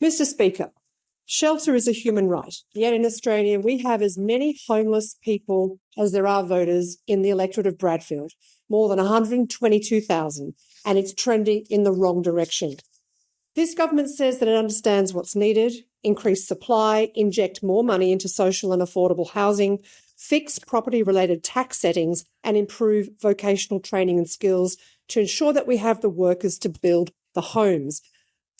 Mr. Speaker, shelter is a human right, yet in Australia we have as many homeless people as there are voters in the electorate of Bradfield, more than 122,000, and it's trending in the wrong direction. This government says that it understands what's needed: increase supply, inject more money into social and affordable housing, fix property-related tax settings, and improve vocational training and skills to ensure that we have the workers to build the homes.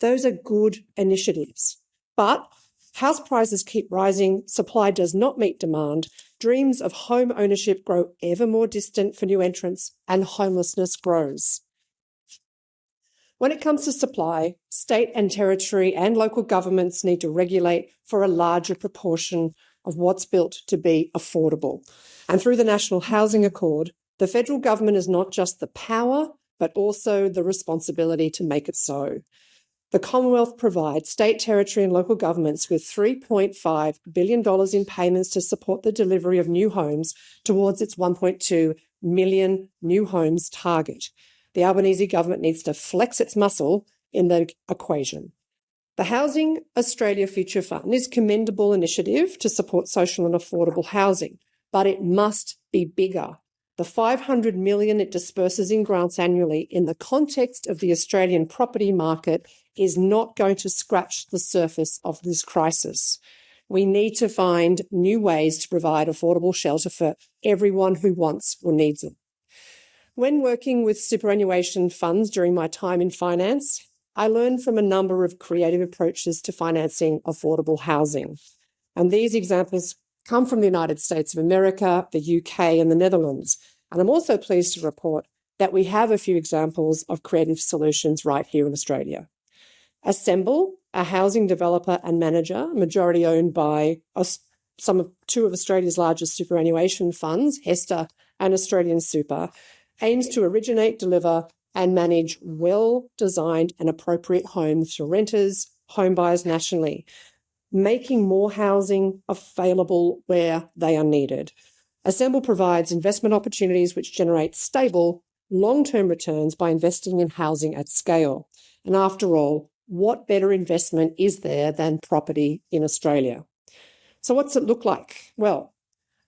Those are good initiatives. But house prices keep rising, supply does not meet demand, dreams of home ownership grow ever more distant for new entrants, and homelessness grows. When it comes to supply, state and territory and local governments need to regulate for a larger proportion of what's built to be affordable. And through the National Housing Accord, the federal government is not just the power, but also the responsibility to make it so. The Commonwealth provides state, territory and local governments with $3.5 billion in payments to support the delivery of new homes towards its 1.2 million new homes target. The Albanese government needs to flex its muscle in the equation. The Housing Australia Future Fund is a commendable initiative to support social and affordable housing, but it must be bigger. The $500 million it disperses in grants annually in the context of the Australian property market is not going to scratch the surface of this crisis. We need to find new ways to provide affordable shelter for everyone who wants or needs it. When working with superannuation funds during my time in finance, I learned from a number of creative approaches to financing affordable housing. And these examples come from the United States of America, the UK and the Netherlands. And I'm also pleased to report that we have a few examples of creative solutions right here in Australia. Assemble, a housing developer and manager, majority owned by two of Australia's largest superannuation funds, Hester and Australian Super, aims to originate, deliver and manage well-designed and appropriate homes for renters, home buyers nationally, making more housing available where they are needed. Assemble provides investment opportunities which generate stable, long-term returns by investing in housing at scale. And after all, what better investment is there than property in Australia? So what's it look like? Well,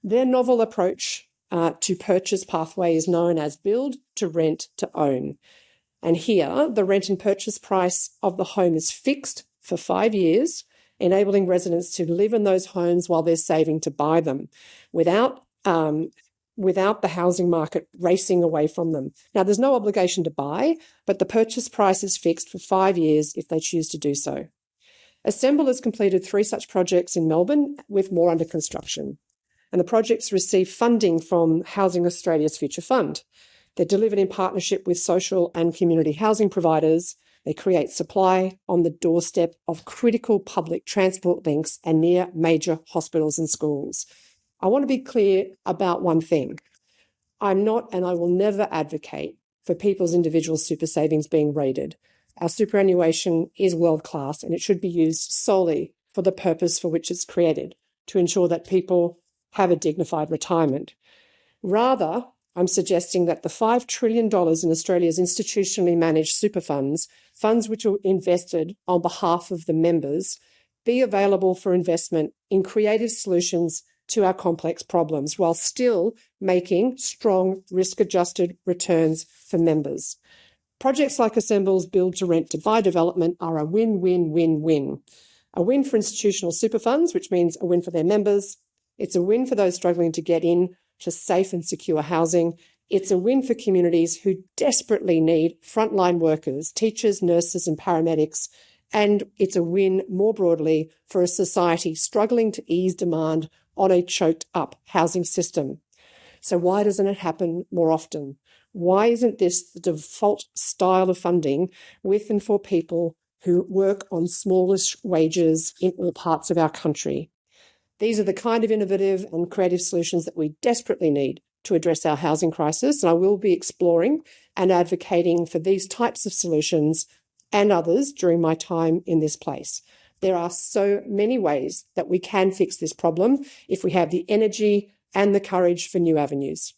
their novel approach to purchase pathway is known as build to rent to own. And here, the rent and purchase price of the home is fixed for 5 years, enabling residents to live in those homes while they're saving to buy them without the housing market racing away from them. Now, there's no obligation to buy, but the purchase price is fixed for 5 years if they choose to do so. Assemble has completed 3 such projects in Melbourne, with more under construction. And the projects receive funding from Housing Australia's Future Fund. They're delivered in partnership with social and community housing providers. They create supply on the doorstep of critical public transport links and near major hospitals and schools. I want to be clear about one thing. I'm not, and I will never advocate for people's individual super savings being raided. Our superannuation is world-class and it should be used solely for the purpose for which it's created, to ensure that people have a dignified retirement. Rather, I'm suggesting that the $5 trillion in Australia's institutionally managed super funds, funds which are invested on behalf of the members, be available for investment in creative solutions to our complex problems, while still making strong risk-adjusted returns for members. Projects like Assemble's Build to Rent to Buy development are a win-win-win-win. A win for institutional super funds, which means a win for their members. It's a win for those struggling to get in to safe and secure housing. It's a win for communities who desperately need frontline workers, teachers, nurses and paramedics. And it's a win more broadly for a society struggling to ease demand on a choked up housing system. So why doesn't it happen more often? Why isn't this the default style of funding with and for people who work on smallish wages in all parts of our country? These are the kind of innovative and creative solutions that we desperately need to address our housing crisis, and I will be exploring and advocating for these types of solutions and others during my time in this place. There are so many ways that we can fix this problem if we have the energy and the courage for new avenues.